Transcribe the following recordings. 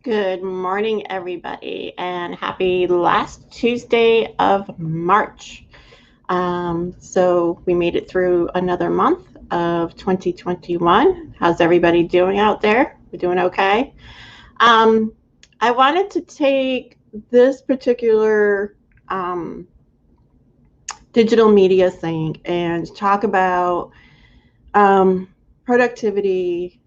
Good morning, everybody, and happy last Tuesday of March. So we made it through another month of 2021. How's everybody doing out there? We're doing okay. I wanted to take this particular digital media thing and talk about productivity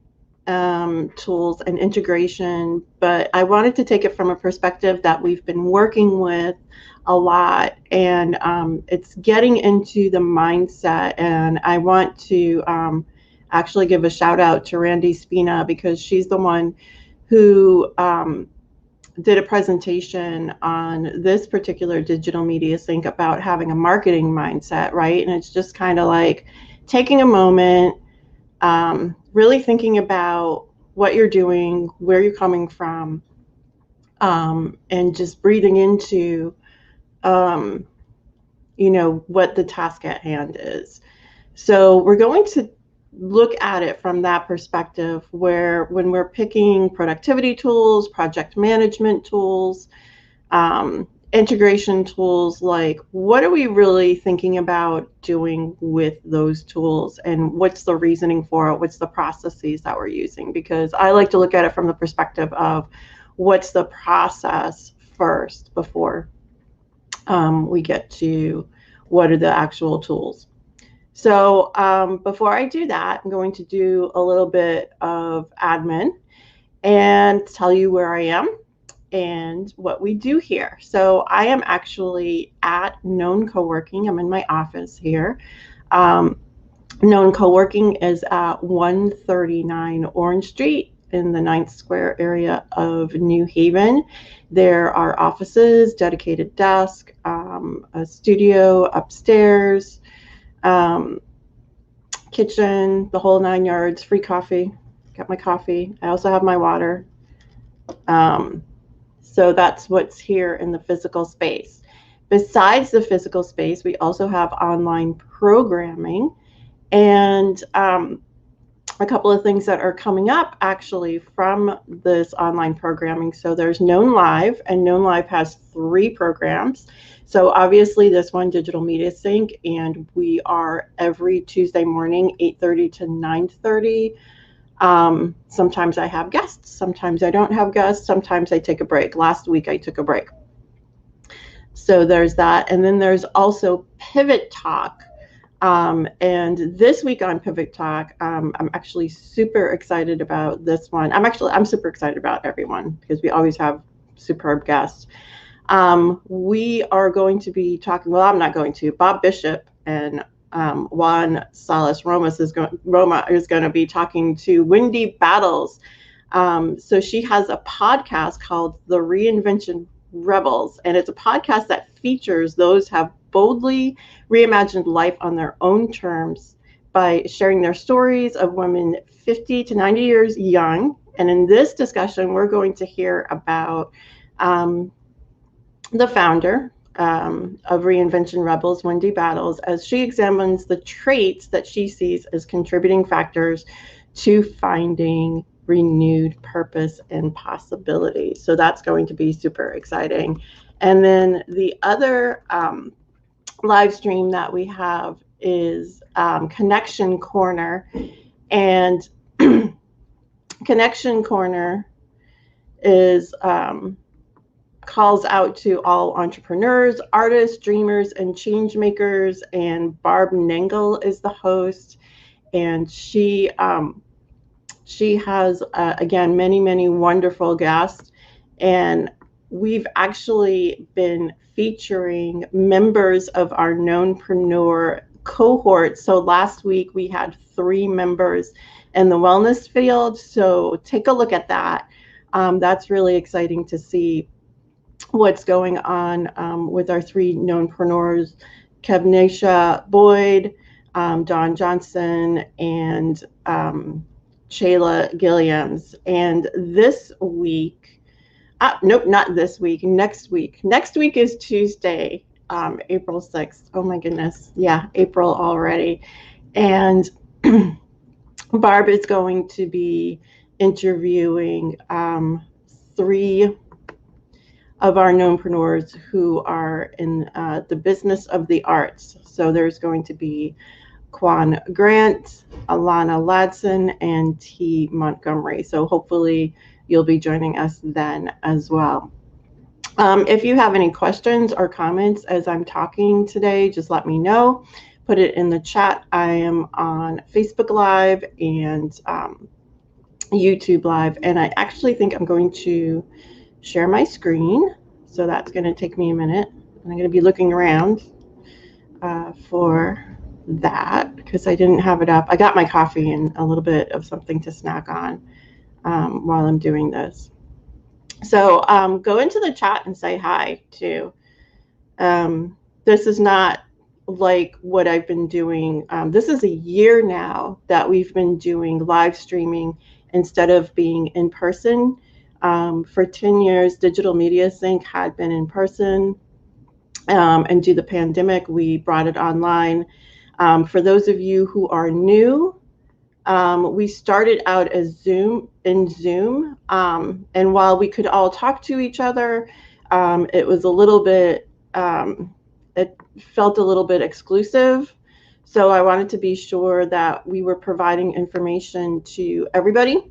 tools and integration, but I wanted to take it from a perspective that we've been working with a lot, and it's getting into the mindset. And I want to actually give a shout out to Randy Spina, because she's the one who did a presentation on this particular digital media sync about having a marketing mindset, right? And it's just kind of like taking a moment, really thinking about what you're doing, where you're coming from, and just breathing into, what the task at hand is. So we're going to look at it from that perspective, where when we're picking productivity tools, project management tools, integration tools, like what are we really thinking about doing with those tools, and what's the reasoning for it, what's the processes that we're using? Because I like to look at it from the perspective of what's the process first before we get to what are the actual tools. So before I do that, I'm going to do a little bit of admin and tell you where I am and what we do here. So I am actually at Known Co-working. I'm in my office here. Known Co-working is at 139 Orange Street in the 9th Square area of New Haven. There are offices, dedicated desk, a studio upstairs, kitchen, the whole 9 yards, free coffee. Got my coffee. I also have my water. So that's what's here in the physical space. Besides the physical space, we also have online programming, and a couple of things that are coming up actually from this online programming. So there's Known Live, and Known Live has 3 programs. So obviously this one, Digital Media Sync, and we are every Tuesday morning, 8:30 to 9:30. Sometimes I have guests, sometimes I don't have guests, sometimes I take a break. Last week I took a break. So there's that. And then there's also Pivot Talk. And this week on Pivot Talk, I'm actually super excited about this one. I'm super excited about everyone, because we always have superb guests. We are going to be talking, well, I'm not going to, Bob Bishop and Juan Salas Roma is going to be talking to Wendy Battles. So she has a podcast called The Reinvention Rebels, and it's a podcast that features those who have boldly reimagined life on their own terms by sharing their stories of women 50 to 90 years young. And in this discussion, we're going to hear about the founder of Reinvention Rebels, Wendy Battles, as she examines the traits that she sees as contributing factors to finding renewed purpose and possibility. So that's going to be super exciting. And then the other live stream that we have is Connection Corner. And Connection Corner is calls out to all entrepreneurs, artists, dreamers, and change makers. And Barb Nangle is the host, and she has again many wonderful guests, and we've actually been featuring members of our Knownpreneur cohort. So last week we had 3 members in the wellness field, so take a look at that. That's really exciting to see what's going on with our 3 knownpreneurs, Kevnesha Boyd, Dawn Johnson, and Shayla Gilliams. And this week, nope, not this week, next week. Next week is Tuesday, April 6th. Oh my goodness. Yeah, April already. And Barb is going to be interviewing 3 of our knownpreneurs who are in the business of the arts. So there's going to be Quan Grant, Alana Ladson, and T. Montgomery. So hopefully you'll be joining us then as well. If you have any questions or comments as I'm talking today, just let me know. Put it in the chat. I am on Facebook Live and YouTube Live, and I actually think I'm going to share my screen. So that's going to take me a minute. I'm going to be looking around for that because I didn't have it up. I got my coffee and a little bit of something to snack on while I'm doing this. So go into the chat and say hi too. This is not like what I've been doing. This is a year now that we've been doing live streaming instead of being in person. For 10 years, Digital Media Sync had been in person. And due to the pandemic, we brought it online. For those of you who are new, we started out as Zoom. And while we could all talk to each other, it was a little bit, it felt a little bit exclusive. So I wanted to be sure that we were providing information to everybody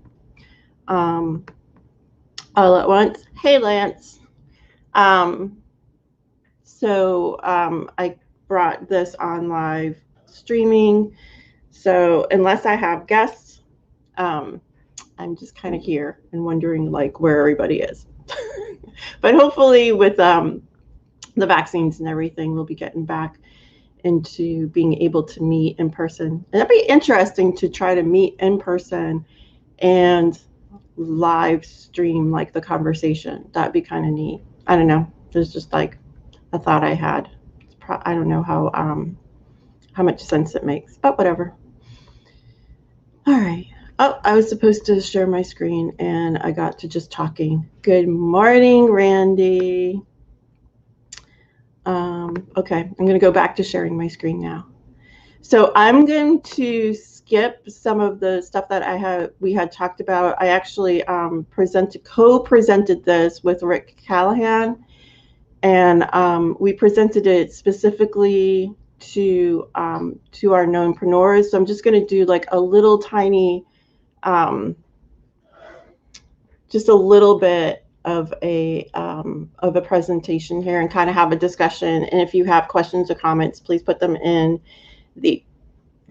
all at once. Hey, Lance. So I brought this on live streaming. So unless I have guests, I'm just kind of here and wondering like where everybody is. But hopefully with the vaccines and everything, we'll be getting back into being able to meet in person. And it'd be interesting to try to meet in person and live stream like the conversation. That'd be kind of neat. I don't know. There's just like a thought I had. I don't know how much sense it makes, but whatever. All right. Oh, I was supposed to share my screen and I got to just talking. Good morning, Randy. Okay, I'm going to go back to sharing my screen now. So I'm going to skip some of the stuff that we had talked about. I actually co-presented this with Rick Callahan, and we presented it specifically to our knownpreneurs. So I'm just going to do like a little tiny, just a little bit of a presentation here and kind of have a discussion. And if you have questions or comments, please put them in the,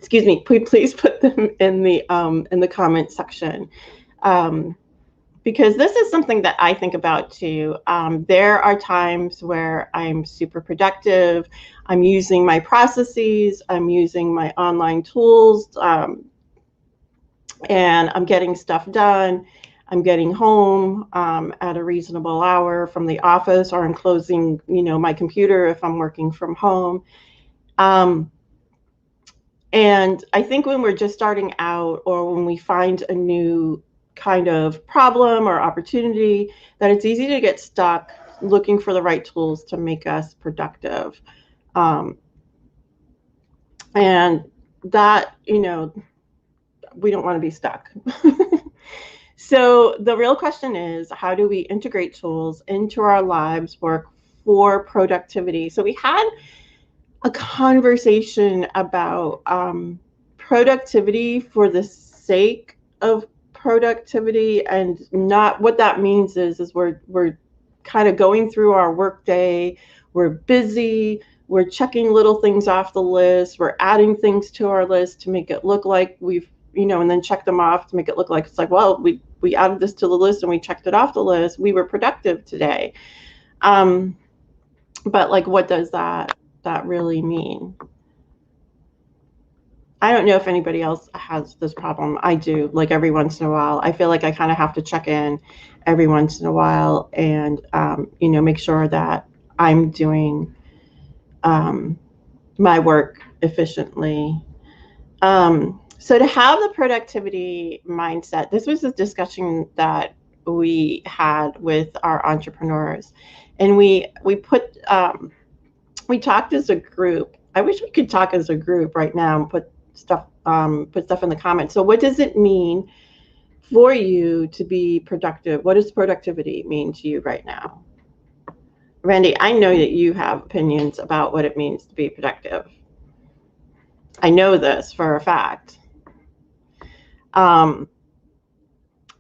please put them in the comment section. Because this is something that I think about too. There are times where I'm super productive. I'm using my processes. I'm using my online tools, and I'm getting stuff done. I'm getting home at a reasonable hour from the office, or I'm closing, my computer if I'm working from home. And I think when we're just starting out, or when we find a new kind of problem or opportunity, that it's easy to get stuck looking for the right tools to make us productive. And that, we don't want to be stuck. So the real question is, how do we integrate tools into our lives work for productivity? So we had a conversation about productivity for the sake of productivity, and not what that means is we're kind of going through our workday, we're busy, we're checking little things off the list, we're adding things to our list to make it look like we've, and then check them off to make it look like it's like, well, we added this to the list and we checked it off the list, we were productive today. But like, what does that really mean? I don't know if anybody else has this problem. I do, like every once in a while. I feel like I kind of have to check in every once in a while and, make sure that I'm doing my work efficiently. So to have the productivity mindset, this was a discussion that we had with our entrepreneurs, and we talked as a group. I wish we could talk as a group right now and put stuff in the comments. So what does it mean for you to be productive? What does productivity mean to you right now? Randy, I know that you have opinions about what it means to be productive. I know this for a fact.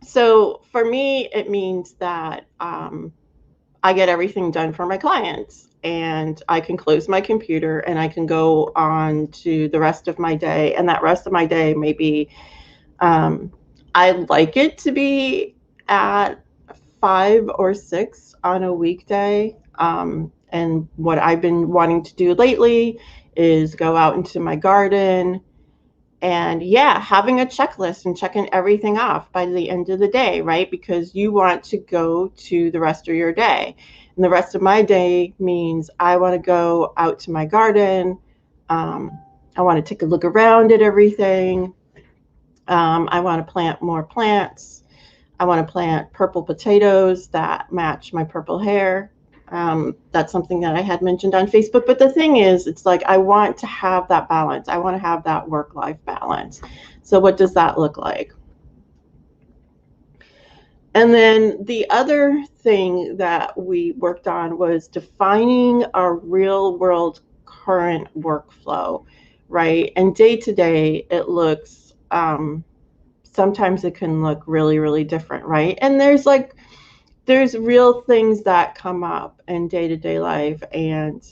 So for me, it means that I get everything done for my clients, and I can close my computer and I can go on to the rest of my day. And that rest of my day may be, I like it to be at 5 or 6 on a weekday. And what I've been wanting to do lately is go out into my garden and having a checklist and checking everything off by the end of the day, right? Because you want to go to the rest of your day. And the rest of my day means I want to go out to my garden. I want to take a look around at everything. I want to plant more plants. I want to plant purple potatoes that match my purple hair. That's something that I had mentioned on Facebook. But the thing is, it's like I want to have that balance. I want to have that work-life balance. So what does that look like? And then the other thing that we worked on was defining our real-world current workflow, right? And day to day, it looks, sometimes it can look really, really different, right? And there's real things that come up in day-to-day life, and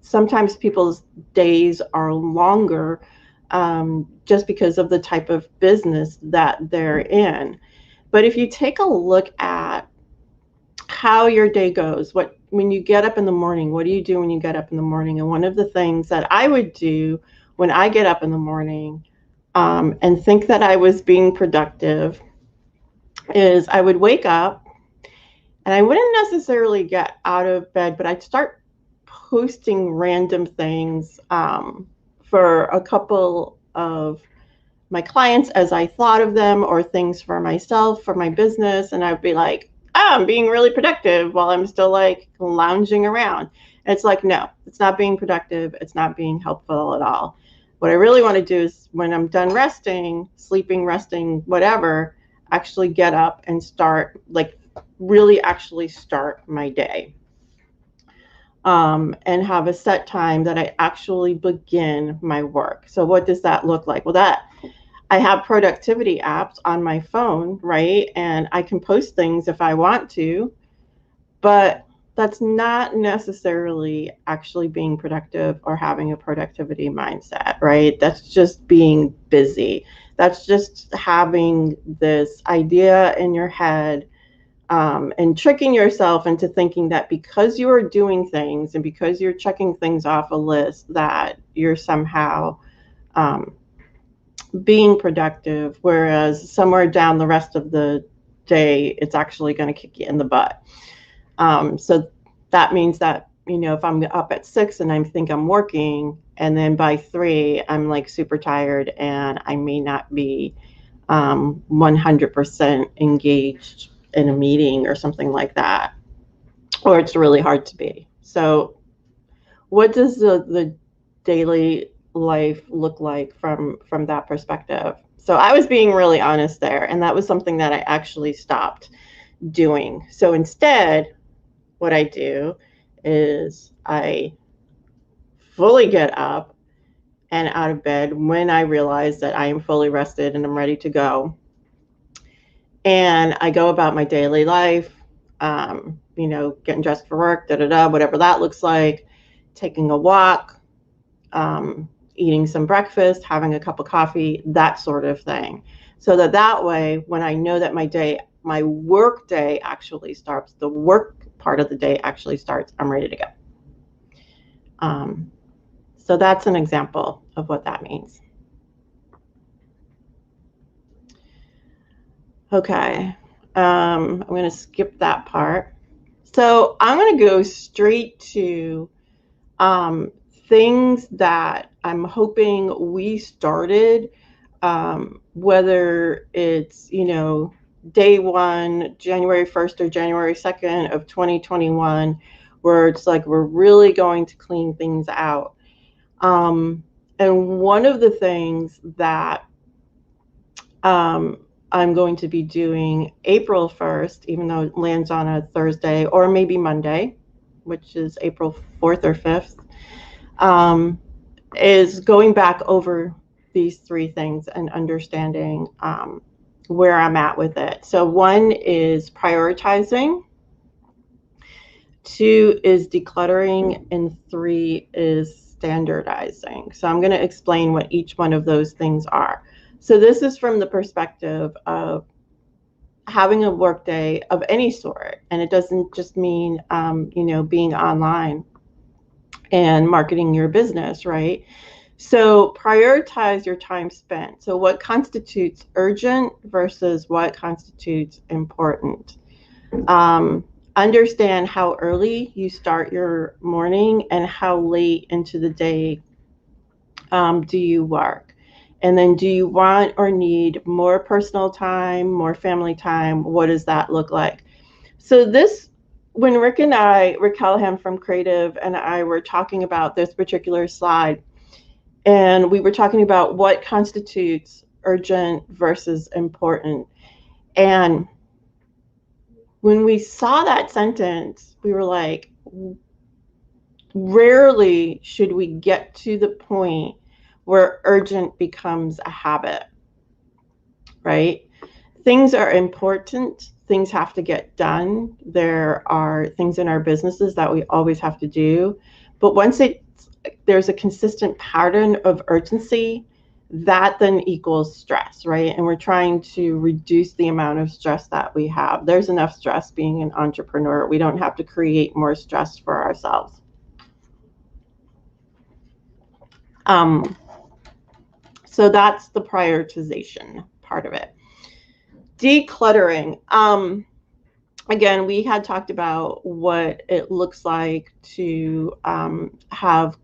sometimes people's days are longer just because of the type of business that they're in. But if you take a look at how your day goes, when you get up in the morning, what do you do when you get up in the morning? And one of the things that I would do when I get up in the morning and think that I was being productive is I would wake up. And I wouldn't necessarily get out of bed, but I'd start posting random things for a couple of my clients as I thought of them, or things for myself, for my business. And I'd be like, I'm being really productive while I'm still like lounging around. And it's like, no, it's not being productive. It's not being helpful at all. What I really want to do is when I'm done resting, sleeping, resting, whatever, actually get up and start really actually start my day and have a set time that I actually begin my work. So what does that look like? Well, I have productivity apps on my phone, right? And I can post things if I want to, but that's not necessarily actually being productive or having a productivity mindset, right? That's just being busy. That's just having this idea in your head and tricking yourself into thinking that because you are doing things and because you're checking things off a list that you're somehow being productive, whereas somewhere down the rest of the day, it's actually going to kick you in the butt. So that means that, if I'm up at 6 and I think I'm working, and then by 3, I'm like super tired and I may not be 100% engaged in a meeting or something like that, or it's really hard to be. So what does the daily life look like from that perspective? So I was being really honest there, and that was something that I actually stopped doing. So instead, what I do is I fully get up and out of bed when I realize that I am fully rested and I'm ready to go. And I go about my daily life, getting dressed for work, whatever that looks like, taking a walk, eating some breakfast, having a cup of coffee, that sort of thing. So that way, when I know that my work day actually starts, the work part of the day actually starts, I'm ready to go. So that's an example of what that means. Okay, I'm going to skip that part. So I'm going to go straight to things that I'm hoping we started, whether it's, day 1, January 1st or January 2nd of 2021, where it's like we're really going to clean things out. And one of the things that I'm going to be doing April 1st, even though it lands on a Thursday or maybe Monday, which is April 4th or 5th, is going back over these three things and understanding where I'm at with it. So 1 is prioritizing, 2 is decluttering, and 3 is standardizing. So I'm going to explain what each one of those things are. So this is from the perspective of having a work day of any sort, and it doesn't just mean being online and marketing your business, right? So prioritize your time spent. So what constitutes urgent versus what constitutes important? Understand how early you start your morning and how late into the day do you work? And then do you want or need more personal time, more family time? What does that look like? So this, when Rick Callahan from Creative and I were talking about this particular slide, and we were talking about what constitutes urgent versus important. And when we saw that sentence, we were like, rarely should we get to the point where urgent becomes a habit, right? Things are important. Things have to get done. There are things in our businesses that we always have to do. But once there's a consistent pattern of urgency, that then equals stress, right? And we're trying to reduce the amount of stress that we have. There's enough stress being an entrepreneur. We don't have to create more stress for ourselves. So that's the prioritization part of it. Decluttering. Again, we had talked about what it looks like to have,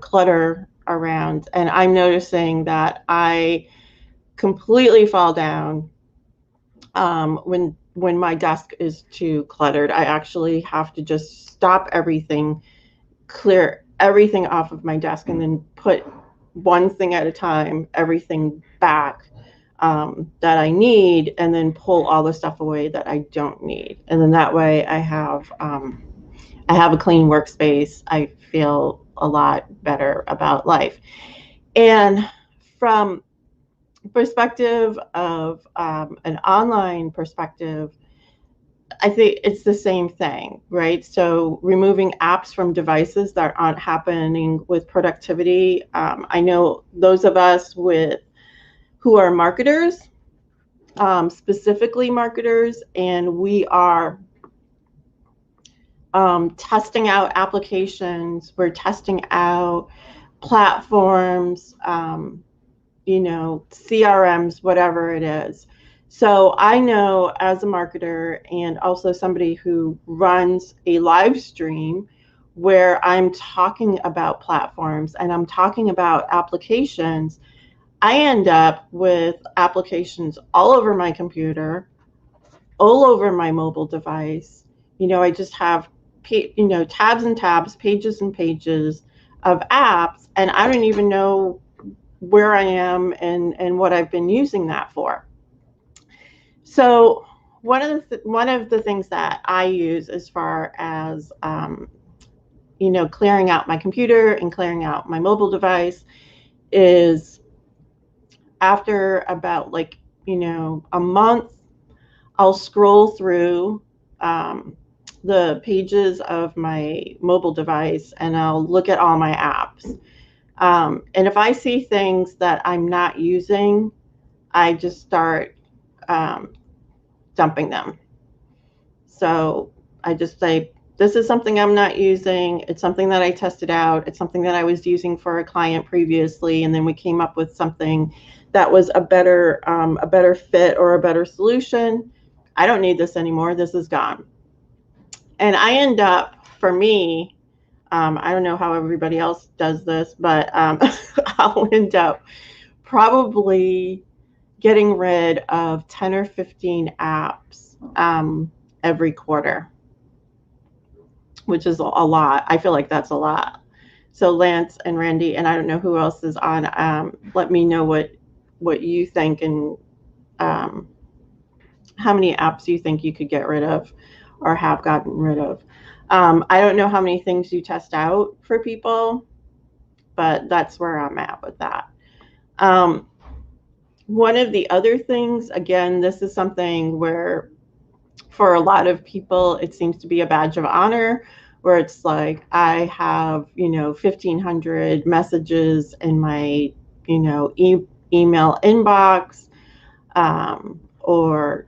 clutter around. And I'm noticing that I completely fall down when my desk is too cluttered. I actually have to just stop everything, clear everything off of my desk, and then put one thing at a time, everything back that I need, and then pull all the stuff away that I don't need. And then that way I have a clean workspace. I feel a lot better about life. And from perspective of an online perspective, I think it's the same thing, right? So removing apps from devices that aren't happening with productivity. I know those of us who are marketers, specifically marketers, and we are testing out applications. We're testing out platforms, CRMs, whatever it is. So I know as a marketer and also somebody who runs a live stream where I'm talking about platforms and I'm talking about applications, I end up with applications all over my computer, all over my mobile device. I just have, tabs and tabs, pages and pages of apps, and I don't even know where I am and what I've been using that for. So one of the things that I use as far as clearing out my computer and clearing out my mobile device is after about a month, I'll scroll through the pages of my mobile device and I'll look at all my apps. And if I see things that I'm not using, I just start dumping them. So I just say, this is something I'm not using. It's something that I tested out. It's something that I was using for a client previously, and then we came up with something that was a better fit or a better solution. I don't need this anymore. This is gone. And I end up, for me, I don't know how everybody else does this, but I'll end up probably getting rid of 10 or 15 apps every quarter, which is a lot. I feel like that's a lot. So Lance and Randy, and I don't know who else is on, let me know what you think and how many apps you think you could get rid of or have gotten rid of. I don't know how many things you test out for people, but that's where I'm at with that. One of the other things, again, this is something where for a lot of people, it seems to be a badge of honor, where it's like, I have, 1,500 messages in my, email inbox, or,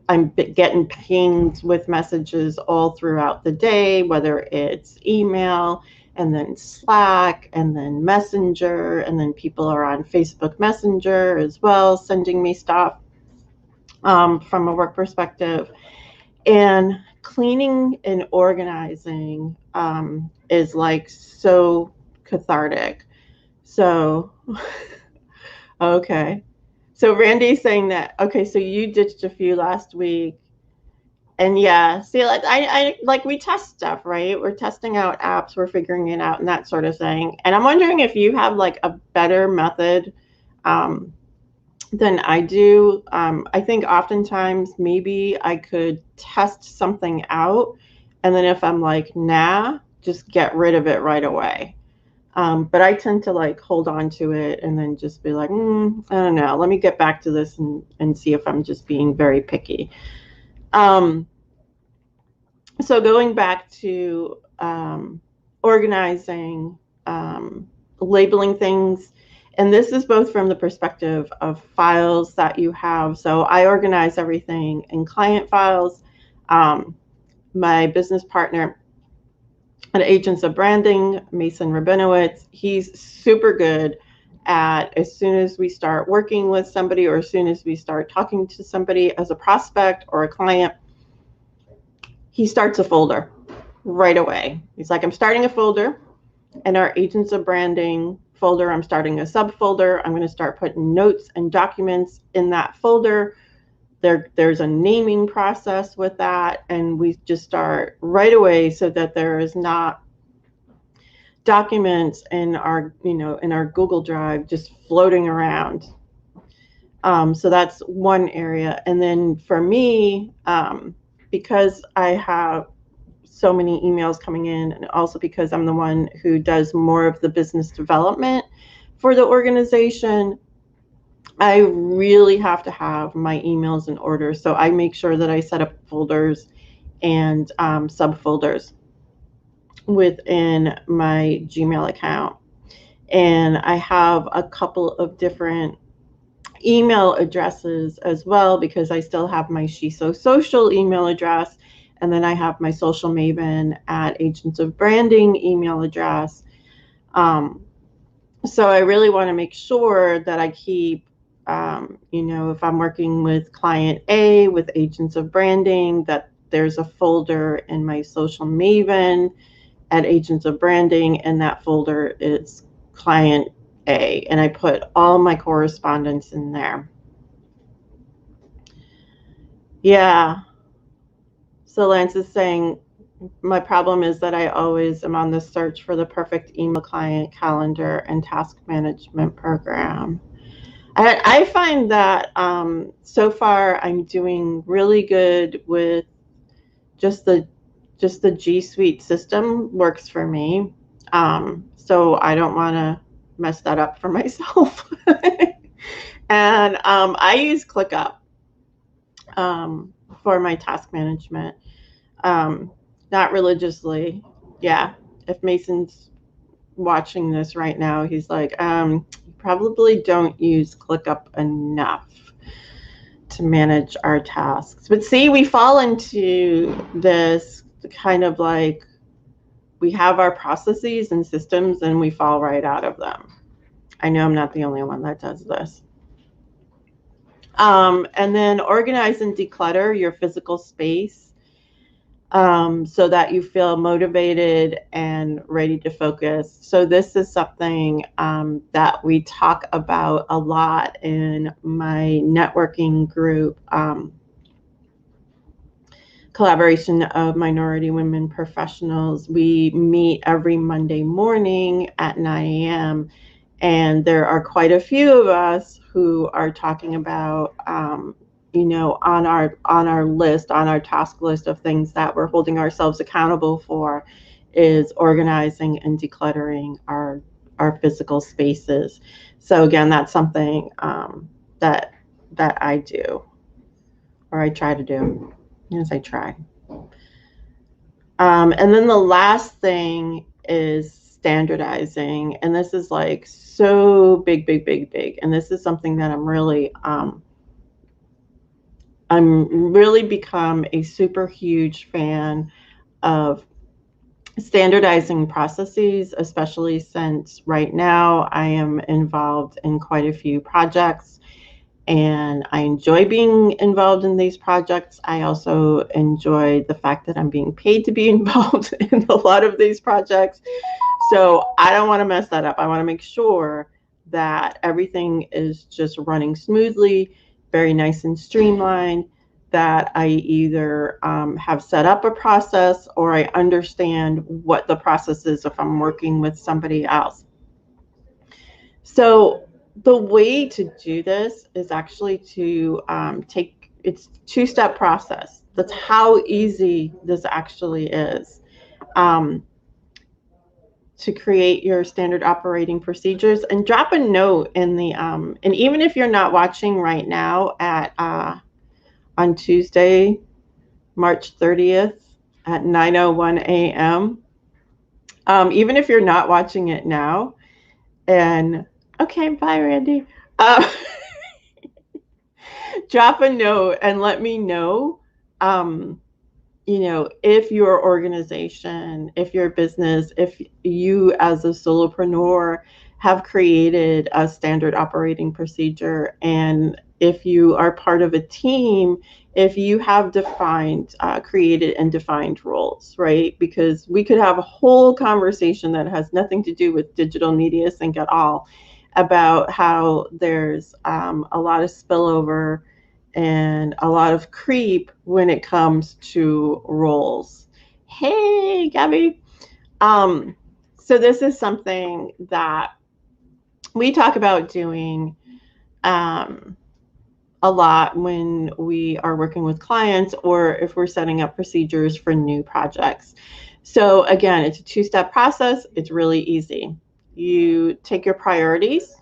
I'm getting pinged with messages all throughout the day, whether it's email and then Slack and then Messenger, and then people are on Facebook Messenger as well, sending me stuff from a work perspective. And cleaning and organizing is like so cathartic. So, okay. So Randy's saying that, okay, so you ditched a few last week. And yeah, see, like I like we test stuff, right? We're testing out apps, we're figuring it out and that sort of thing. And I'm wondering if you have like a better method than I do. I think oftentimes maybe I could test something out, and then if I'm like, nah, just get rid of it right away. But I tend to like hold on to it and then just be like, I don't know, let me get back to this and see if I'm just being very picky. So going back to organizing, labeling things, and this is both from the perspective of files that you have. So I organize everything in client files. My business partner at Agents of Branding, Mason Rabinowitz, he's super good at, as soon as we start working with somebody or as soon as we start talking to somebody as a prospect or a client, he starts a folder right away. He's like, I'm starting a folder, and our Agents of Branding folder, I'm starting a subfolder. I'm going to start putting notes and documents in that folder. There's a naming process with that, and we just start right away so that there is not documents in our, in our Google Drive just floating around. So that's one area. And then for me, because I have so many emails coming in, and also because I'm the one who does more of the business development for the organization, I really have to have my emails in order. So I make sure that I set up folders and subfolders within my Gmail account. And I have a couple of different email addresses as well, because I still have my She's So Social email address, and then I have my Social Maven at Agents of Branding email address. So I really want to make sure that I keep, if I'm working with client A with Agents of Branding, that there's a folder in my Social Maven at Agents of Branding, and that folder is client A, and I put all my correspondence in there. Yeah. So Lance is saying, my problem is that I always am on the search for the perfect email client calendar and task management program. I find that so far I'm doing really good with just the G Suite system works for me. So I don't want to mess that up for myself. And I use ClickUp for my task management. Not religiously. Yeah. If Mason's watching this right now, he's like, you probably don't use ClickUp enough to manage our tasks. But see, we fall into this kind of like, we have our processes and systems and we fall right out of them. I know I'm not the only one that does this. And then organize and declutter your physical space so that you feel motivated and ready to focus. So this is something that we talk about a lot in my networking group, Collaboration of Minority Women Professionals. We meet every Monday morning at 9 a.m. And there are quite a few of us who are talking about, you know, on our list, on our task list of things that we're holding ourselves accountable for, is organizing and decluttering our physical spaces. So again, that's something that I do, or I try to do. Yes, I try. And then the last thing is standardizing, and this is like so big, big, big, big. And this is something that I'm really become a super huge fan of standardizing processes, especially since right now I am involved in quite a few projects, and I enjoy being involved in these projects. I also enjoy the fact that I'm being paid to be involved in a lot of these projects. So I don't want to mess that up. I want to make sure that everything is just running smoothly, very nice and streamlined, that I either have set up a process or I understand what the process is if I'm working with somebody else. So the way to do this is actually to it's two-step process. That's how easy this actually is. To create your standard operating procedures, and drop a note in the and even if you're not watching right now at on Tuesday, March 30th at 9:01 a.m. Even if you're not watching it now, and okay, bye, Randy. Drop a note and let me know, you know, if your organization, if your business, if you as a solopreneur have created a standard operating procedure, and if you are part of a team, if you have defined, created and defined roles, right? Because we could have a whole conversation that has nothing to do with digital media sync at all, about how there's a lot of spillover and a lot of creep when it comes to roles. Hey, Gabby. So this is something that we talk about doing a lot when we are working with clients, or if we're setting up procedures for new projects. So again, it's a two-step process. It's really easy. You take your priorities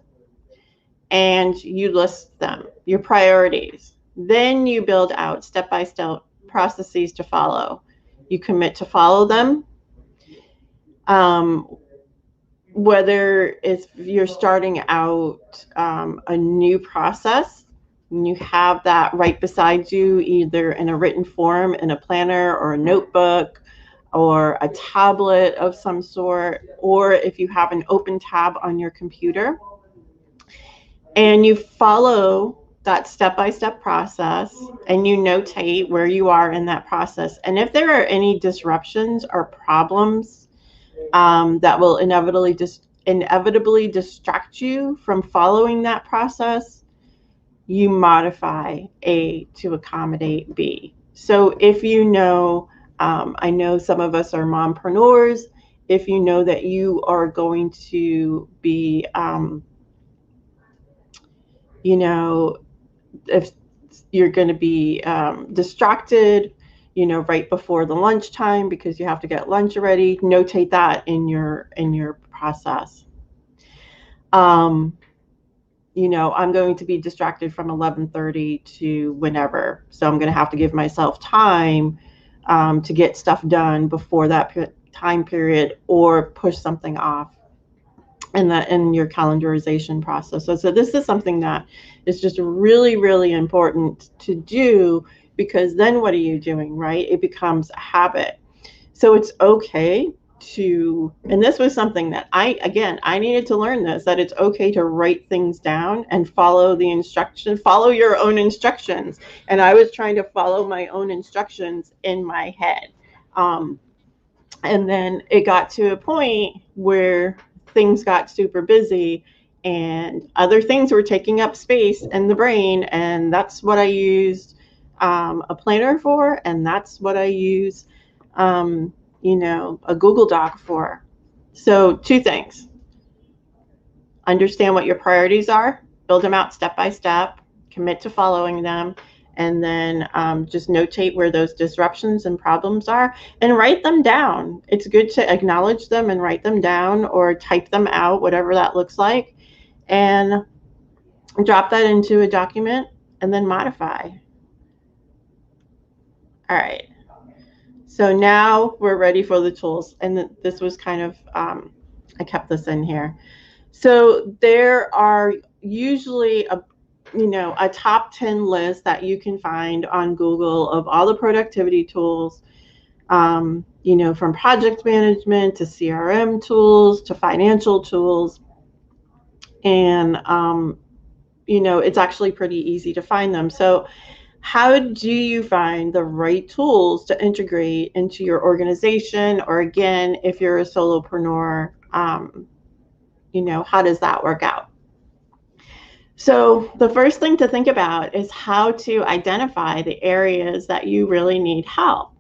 and you list them, your priorities. Then you build out step-by-step processes to follow. You commit to follow them. Whether it's you're starting out a new process, and you have that right beside you, either in a written form, in a planner or a notebook or a tablet of some sort, or if you have an open tab on your computer, and you follow that step-by-step process and you notate where you are in that process. And if there are any disruptions or problems that will inevitably distract you from following that process, you modify A to accommodate B. So if you know, I know some of us are mompreneurs, if you know that you are going to be, you know, if you're going to be distracted, you know, right before the lunchtime because you have to get lunch ready, notate that in your process. You know, I'm going to be distracted from 11:30 to whenever, so I'm going to have to give myself time to get stuff done before that time period, or push something off in your calendarization process. So this is something that is just really, really important to do, because then what are you doing, right? It becomes a habit. So it's okay to, and this was something that I needed to learn this, that it's okay to write things down and follow the instruction, follow your own instructions. And I was trying to follow my own instructions in my head. And then it got to a point where things got super busy and other things were taking up space in the brain. And that's what I used a planner for. And that's what I use, you know, a Google Doc for. So two things. understand what your priorities are, build them out step by step, commit to following them, and then just notate where those disruptions and problems are and write them down. It's good to acknowledge them and write them down or type them out, whatever that looks like, and drop that into a document and then modify. All right. So now we're ready for the tools. And this was kind of, I kept this in here. So there are usually a top 10 list that you can find on Google of all the productivity tools, from project management to CRM tools to financial tools. And, it's actually pretty easy to find them. So how do you find the right tools to integrate into your organization? Or again, if you're a solopreneur, how does that work out? So the first thing to think about is how to identify the areas that you really need help,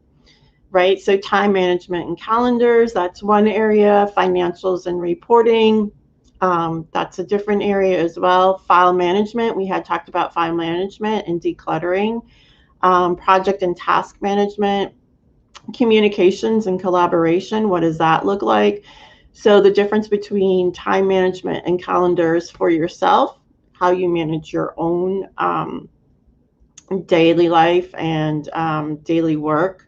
right? So time management and calendars, that's one area. Financials and reporting, that's a different area as well. File management, we had talked about file management and decluttering. Project and task management, communications and collaboration, what does that look like? So the difference between time management and calendars for yourself, how you manage your own daily life and daily work,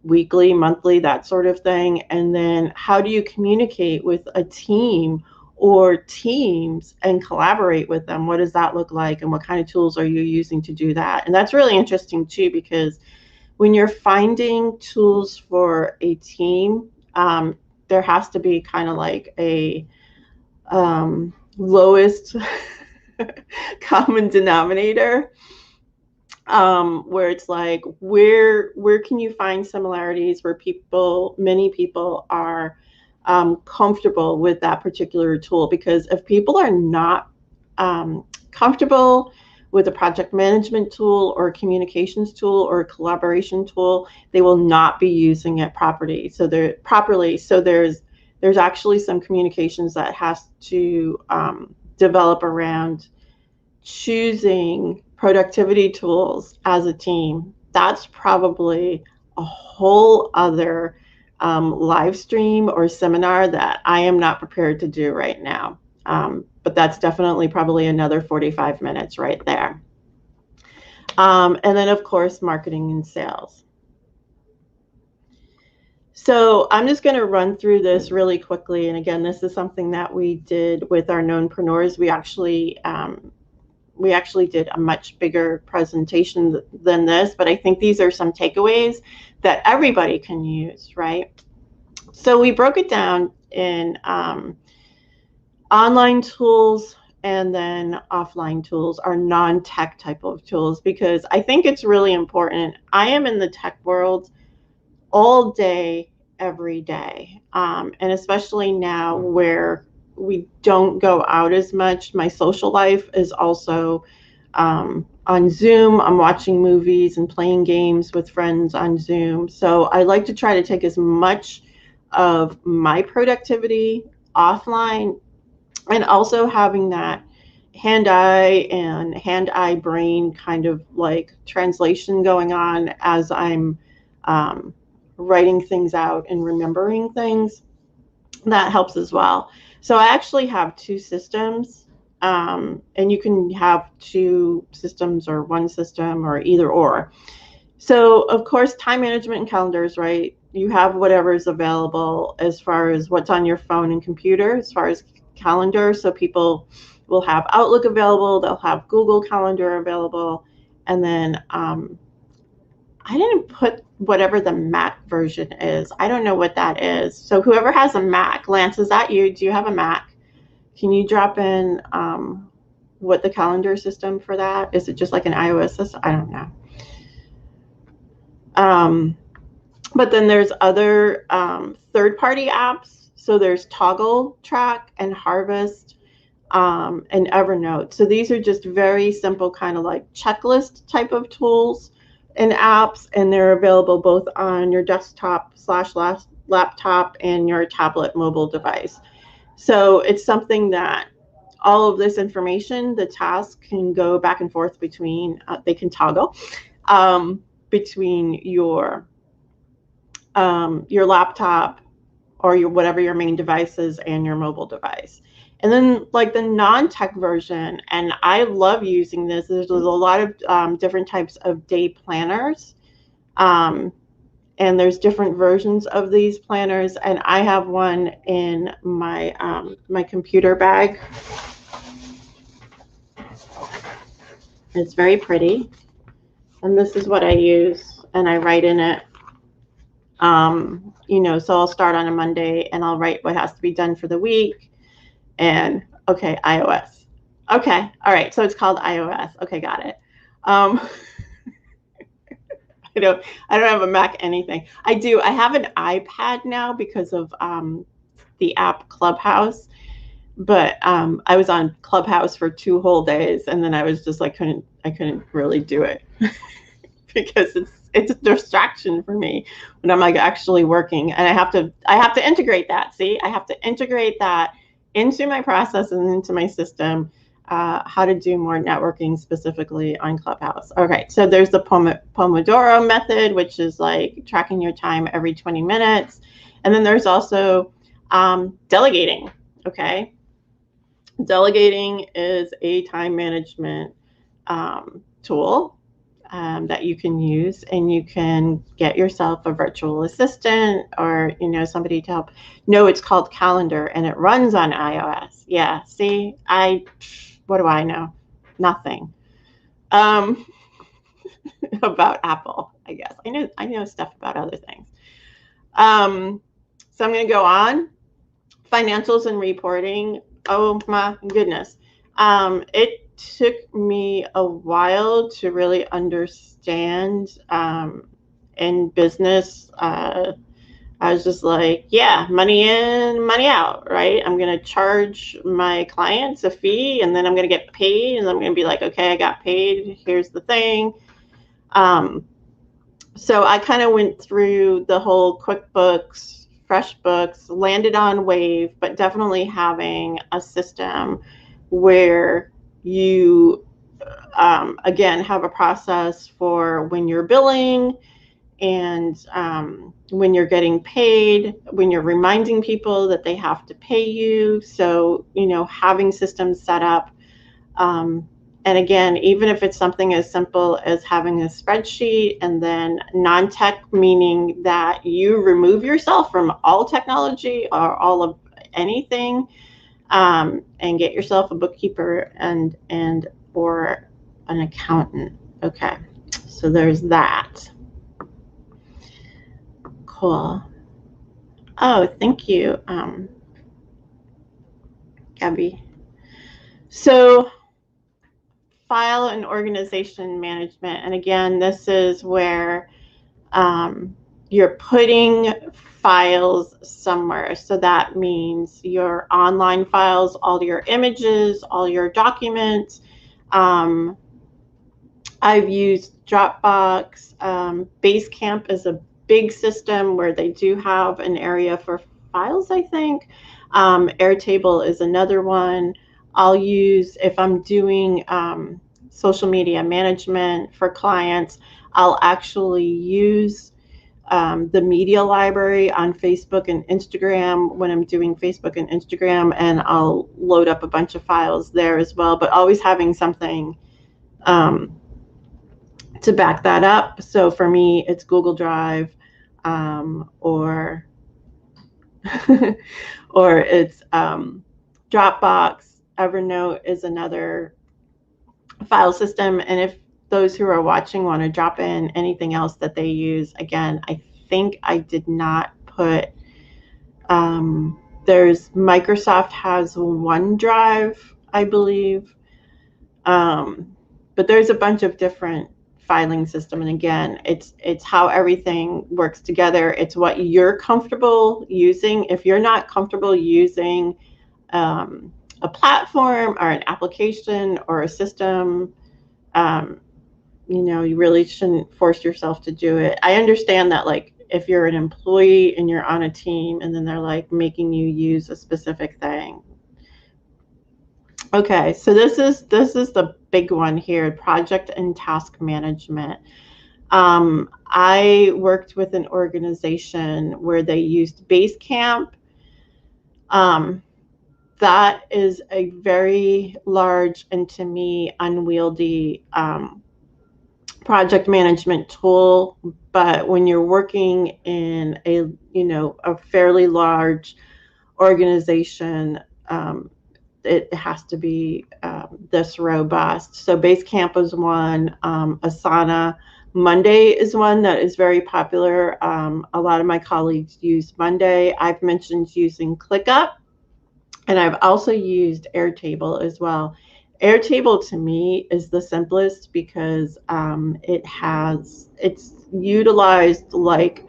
weekly, monthly, that sort of thing. And then how do you communicate with a team or teams and collaborate with them? What does that look like? And what kind of tools are you using to do that? And that's really interesting too, because when you're finding tools for a team, there has to be kind of like a lowest common denominator, where it's like, where can you find similarities where many people are comfortable with that particular tool? Because if people are not comfortable with a project management tool or a communications tool or a collaboration tool, they will not be using it properly. So there's actually some communications that has to develop around choosing productivity tools as a team. That's probably a whole other live stream or seminar that I am not prepared to do right now. But that's definitely probably another 45 minutes right there. And then, of course, marketing and sales. So I'm just going to run through this really quickly. And again, this is something that we did with our knownpreneurs. We actually did a much bigger presentation than this, but I think these are some takeaways that everybody can use, right? So we broke it down in online tools and then offline tools, are non-tech type of tools, because I think it's really important. I am in the tech world all day, every day, and especially now where we don't go out as much. My social life is also on Zoom. I'm watching movies and playing games with friends on Zoom. So I like to try to take as much of my productivity offline, and also having that hand-eye and hand-eye brain kind of like translation going on as I'm writing things out and remembering things. That helps as well. So I actually have two systems, and you can have two systems or one system or either or. So of course, time management and calendars, right? You have whatever is available as far as what's on your phone and computer as far as calendar. So people will have Outlook available, they'll have Google Calendar available, and then I didn't put whatever the Mac version is. I don't know what that is. So whoever has a Mac, Lance, is that you? Do you have a Mac? Can you drop in what the calendar system for that? Is it just like an iOS system? I don't know. But then there's other third-party apps. So there's Toggle Track and Harvest and Evernote. So these are just very simple kind of like checklist type of tools and apps, and they're available both on your desktop/laptop and your tablet mobile device. So it's something that all of this information, the task can go back and forth between, they can toggle between your laptop or your whatever your main device is and your mobile device. And then like the non-tech version, and I love using this, there's a lot of different types of day planners. And there's different versions of these planners, and I have one in my my computer bag. It's very pretty, and this is what I use, and I write in it. You know, so I'll start on a Monday, and I'll write what has to be done for the week, and okay, iOS. Okay, all right, so it's called iOS. Okay, got it. I don't have a Mac anything. I do. I have an iPad now because of the app Clubhouse. But I was on Clubhouse for 2 whole days, and then I was just like I couldn't really do it because it's a distraction for me when I'm like actually working, and I have to integrate that. See, I have to integrate that into my process and into my system. How to do more networking specifically on Clubhouse. Okay, so there's the Pomodoro method, which is like tracking your time every 20 minutes. And then there's also delegating, okay? Delegating is a time management tool that you can use, and you can get yourself a virtual assistant or, you know, somebody to help. No, it's called Calendar, and it runs on iOS. Yeah, see, what do I know? Nothing about Apple, I guess. I know stuff about other things. So I'm going to go on. Financials and reporting. Oh my goodness. It took me a while to really understand in business. I was just like, yeah, money in, money out, right? I'm going to charge my clients a fee, and then I'm going to get paid, and I'm going to be like, okay, I got paid. Here's the thing. So I kind of went through the whole QuickBooks, FreshBooks, landed on Wave, but definitely having a system where you, again, have a process for when you're billing, and when you're getting paid, when you're reminding people that they have to pay you. So, you know, having systems set up. And again, even if it's something as simple as having a spreadsheet, and then non-tech, meaning that you remove yourself from all technology or all of anything, and get yourself a bookkeeper and or an accountant. Okay, so there's that. Cool. Oh, thank you, Gabby. So file and organization management. And again, this is where you're putting files somewhere. So that means your online files, all your images, all your documents. I've used Dropbox. Basecamp is a big system where they do have an area for files, I think. Airtable is another one. I'll use, if I'm doing social media management for clients, I'll actually use the media library on Facebook and Instagram when I'm doing Facebook and Instagram, and I'll load up a bunch of files there as well, but always having something to back that up. So for me, it's Google Drive, or or it's Dropbox. Evernote is another file system. And if those who are watching want to drop in anything else that they use, again, I think I did not put, there's Microsoft has OneDrive, I believe, but there's a bunch of different filing system. And again, it's how everything works together. It's what you're comfortable using. If you're not comfortable using a platform or an application or a system, you know, you really shouldn't force yourself to do it. I understand that, like, if you're an employee and you're on a team and then they're like making you use a specific thing, Okay, so this is the big one here, project and task management. I worked with an organization where they used Basecamp. Um, that is a very large and, to me, unwieldy project management tool. But when you're working in a fairly large organization, it has to be this robust. So Basecamp is one. Asana Monday is one that is very popular. A lot of my colleagues use Monday. I've mentioned using ClickUp, and I've also used Airtable as well. Airtable, to me, is the simplest because it's utilized like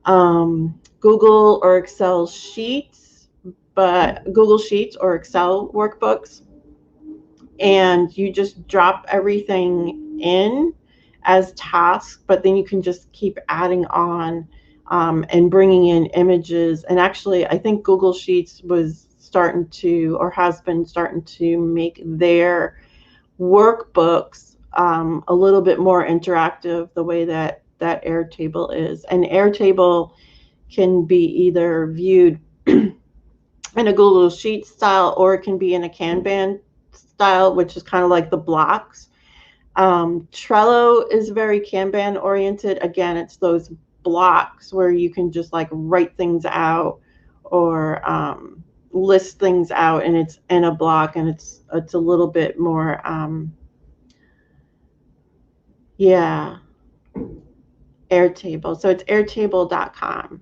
Google or Excel Sheets, but Google Sheets or Excel workbooks, and you just drop everything in as tasks, but then you can just keep adding on and bringing in images. And actually, I think Google Sheets was starting to, or has been starting to, make their workbooks a little bit more interactive, the way that Airtable is. And Airtable can be either viewed in a Google Sheets style, or it can be in a Kanban style, which is kind of like the blocks. Trello is very Kanban oriented. Again, it's those blocks where you can just like write things out or list things out, and it's in a block, and it's a little bit more Airtable. So it's airtable.com.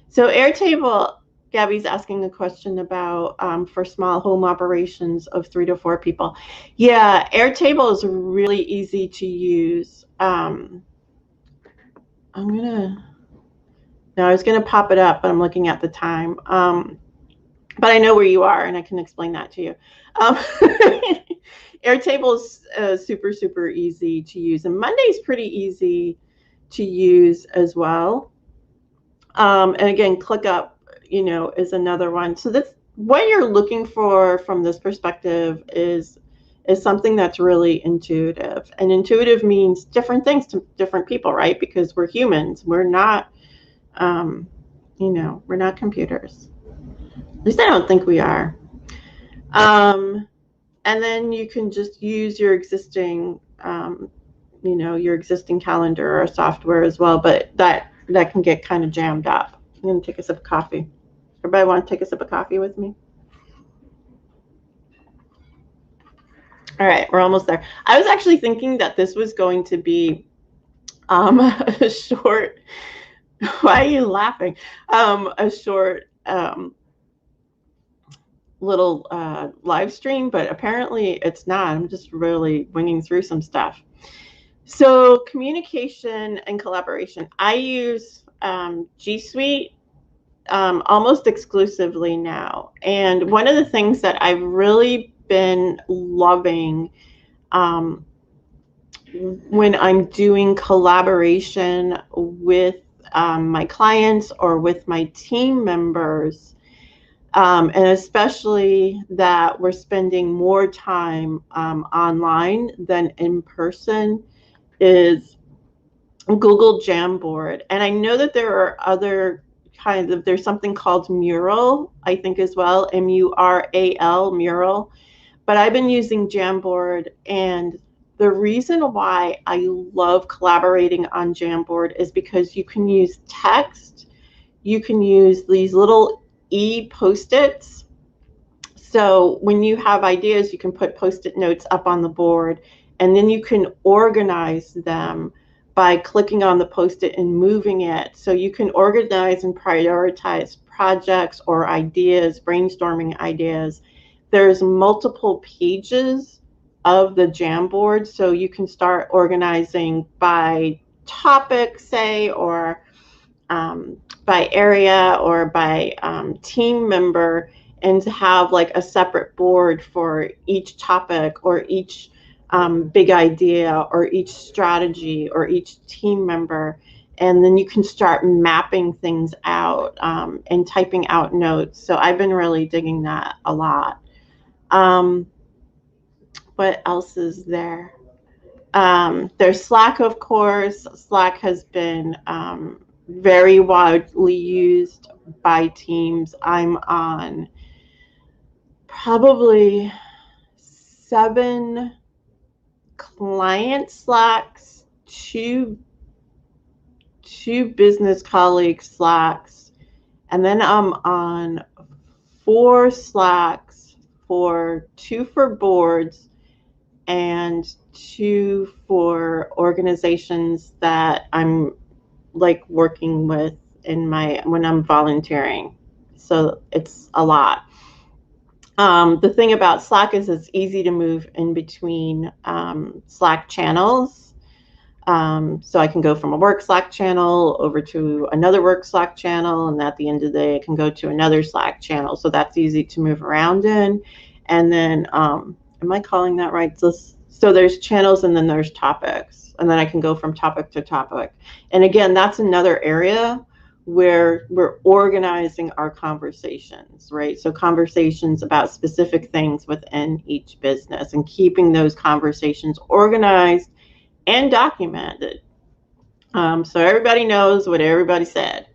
So Airtable, Gabby's asking a question about for small home operations of 3 to 4 people. Yeah, Airtable is really easy to use. I was gonna pop it up, but I'm looking at the time. But I know where you are, and I can explain that to you. Airtable is super, super easy to use, and Monday's pretty easy to use as well. And again, ClickUp, is another one. So that's what you're looking for from this perspective is something that's really intuitive. And intuitive means different things to different people, right? Because we're humans. We're not, we're not computers. At least I don't think we are. And then you can just use your existing, your existing calendar or software as well. But that can get kind of jammed up. I'm going to take a sip of coffee. Everybody want to take a sip of coffee with me? All right, we're almost there. I was actually thinking that this was going to be a short. Why are you laughing? A short little live stream, but apparently it's not. I'm just really winging through some stuff. So communication and collaboration. I use G Suite almost exclusively now. And one of the things that I've really been loving when I'm doing collaboration with my clients or with my team members, and especially that we're spending more time online than in person, is Google Jamboard. And I know that there are other kinds of, there's something called Mural, I think, as well, Mural, Mural. But I've been using Jamboard, and the reason why I love collaborating on Jamboard is because you can use text, you can use these little Post-its. So when you have ideas, you can put Post-it notes up on the board, and then you can organize them by clicking on the Post-it and moving it. So you can organize and prioritize projects or ideas, brainstorming ideas. There's multiple pages of the Jamboard, so you can start organizing by topic, say, or by area, or by team member, and to have like a separate board for each topic or each big idea or each strategy or each team member. And then you can start mapping things out and typing out notes. So I've been really digging that a lot. What else is there? There's Slack, of course. Slack has been very widely used by teams. I'm on probably 7 client Slacks, two business colleague Slacks, and then I'm on 4 Slacks, 2 for boards and 2 for organizations that I'm like working with when I'm volunteering. So it's a lot. The thing about Slack is it's easy to move in between Slack channels. So I can go from a work Slack channel over to another work Slack channel, and at the end of the day, I can go to another Slack channel. So that's easy to move around in. And then, am I calling that right? So there's channels and then there's topics, and then I can go from topic to topic. And again, that's another area where we're organizing our conversations, right? So conversations about specific things within each business and keeping those conversations organized and documented, so everybody knows what everybody said.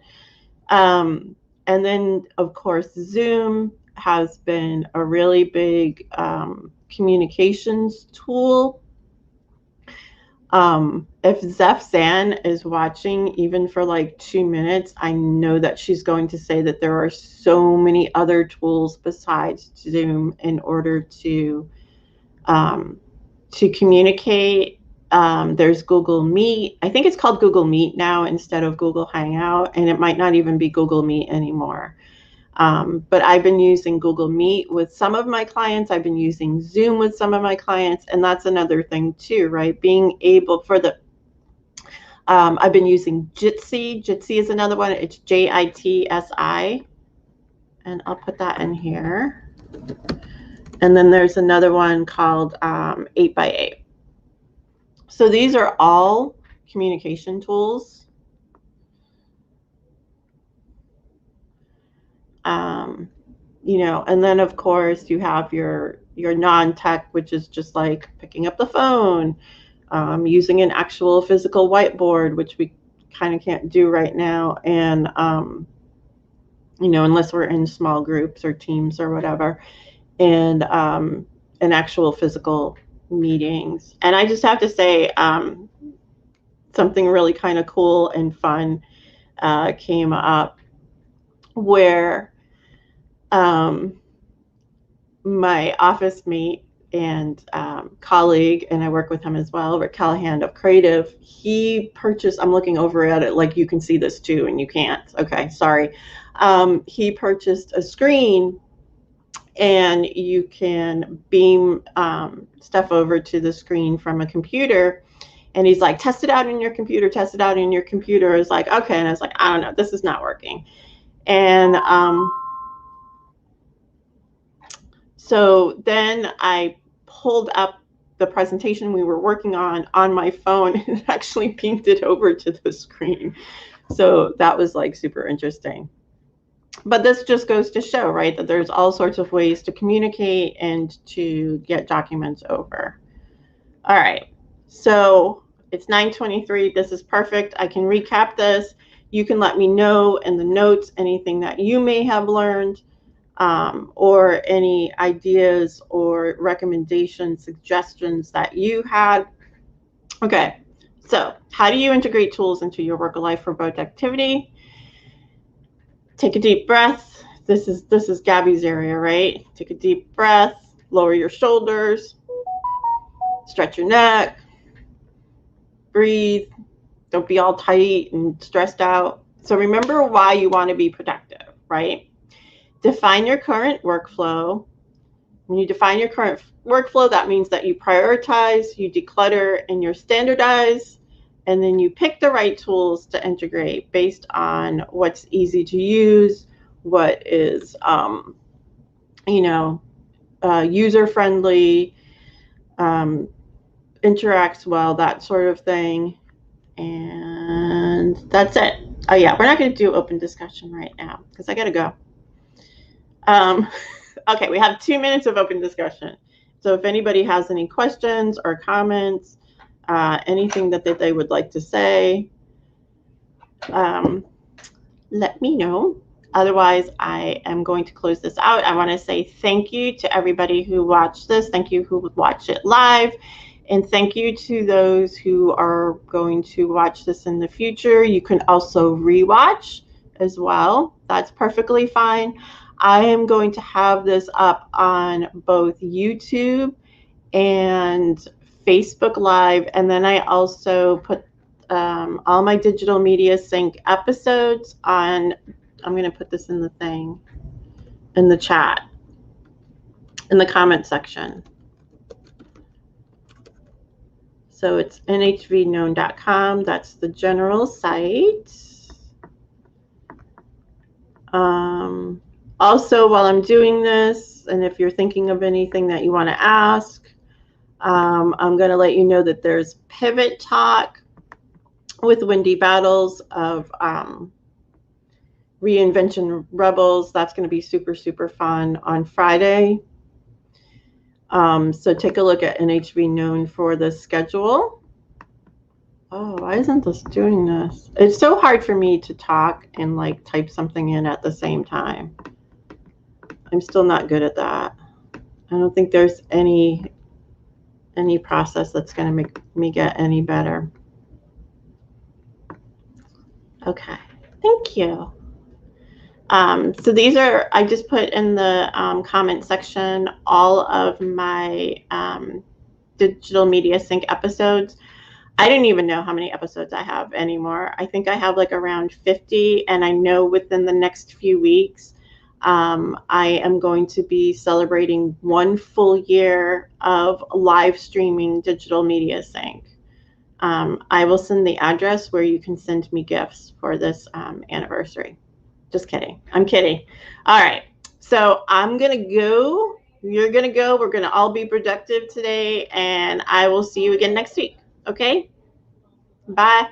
And then, of course, Zoom has been a really big communications tool. If Zeph Zan is watching, even for like 2 minutes, I know that she's going to say that there are so many other tools besides Zoom in order to communicate. There's Google Meet. I think it's called Google Meet now instead of Google Hangout, and it might not even be Google Meet anymore. But I've been using Google Meet with some of my clients. I've been using Zoom with some of my clients, and that's another thing too, right? Being able I've been using Jitsi. Jitsi is another one. It's JITSI, and I'll put that in here. And then there's another one called 8x8. So these are all communication tools. And then of course you have your non-tech, which is just like picking up the phone, using an actual physical whiteboard, which we kind of can't do right now, and unless we're in small groups or teams or whatever, and an actual physical meetings. And I just have to say, something really kind of cool and fun came up where my office mate and colleague, and I work with him as well, Rick Callahan of Creative, he purchased, I'm looking over at it like you can see this too and you can't, okay, sorry. He purchased a screen, and you can beam stuff over to the screen from a computer. And he's like, test it out in your computer, test it out in your computer. I was like, okay. And I was like, I don't know, this is not working. And so then I pulled up the presentation we were working on my phone and actually beamed it over to the screen. So that was like super interesting. But this just goes to show, right, that there's all sorts of ways to communicate and to get documents over. All right, so it's 9:23. This is perfect. I can recap this. You can let me know in the notes anything that you may have learned, or any ideas or recommendations, suggestions that you had. Okay, so how do you integrate tools into your work or life remote activity? Take a deep breath. This is Gabby's area, right? Take a deep breath, lower your shoulders, stretch your neck, breathe. Don't be all tight and stressed out. So remember why you want to be productive, right? Define your current workflow. When you define your current workflow, that means that you prioritize, you declutter, and you standardize. And then you pick the right tools to integrate based on what's easy to use, what is, user-friendly, interacts well, that sort of thing. And that's it. Oh yeah, we're not going to do open discussion right now because I got to go. Okay, we have 2 minutes of open discussion. So if anybody has any questions or comments, anything that they would like to say, let me know. Otherwise, I am going to close this out. I want to say thank you to everybody who watched this. Thank you who would watch it live. And thank you to those who are going to watch this in the future. You can also rewatch as well. That's perfectly fine. I am going to have this up on both YouTube and Facebook Live. And then I also put all my digital media sync episodes on. I'm going to put this in the thing, in the chat, in the comment section. So it's nhvknown.com. That's the general site. Also, while I'm doing this, and if you're thinking of anything that you want to ask, I'm going to let you know that there's Pivot Talk with Wendy Battles of Reinvention Rebels. That's going to be super, super fun on Friday. So take a look at NHV Known for the schedule. Oh, why isn't this doing this? It's so hard for me to talk and like type something in at the same time. I'm still not good at that. I don't think there's any process that's going to make me get any better. Okay, thank you. So these are, I just put in the comment section all of my digital media sync episodes. I don't even know how many episodes I have anymore. I think I have like around 50, and I know within the next few weeks, I am going to be celebrating 1 full year of live streaming digital media sync. I will send the address where you can send me gifts for this anniversary. Just kidding. I'm kidding. All right. So I'm going to go. You're going to go. We're going to all be productive today, and I will see you again next week. Okay? Bye.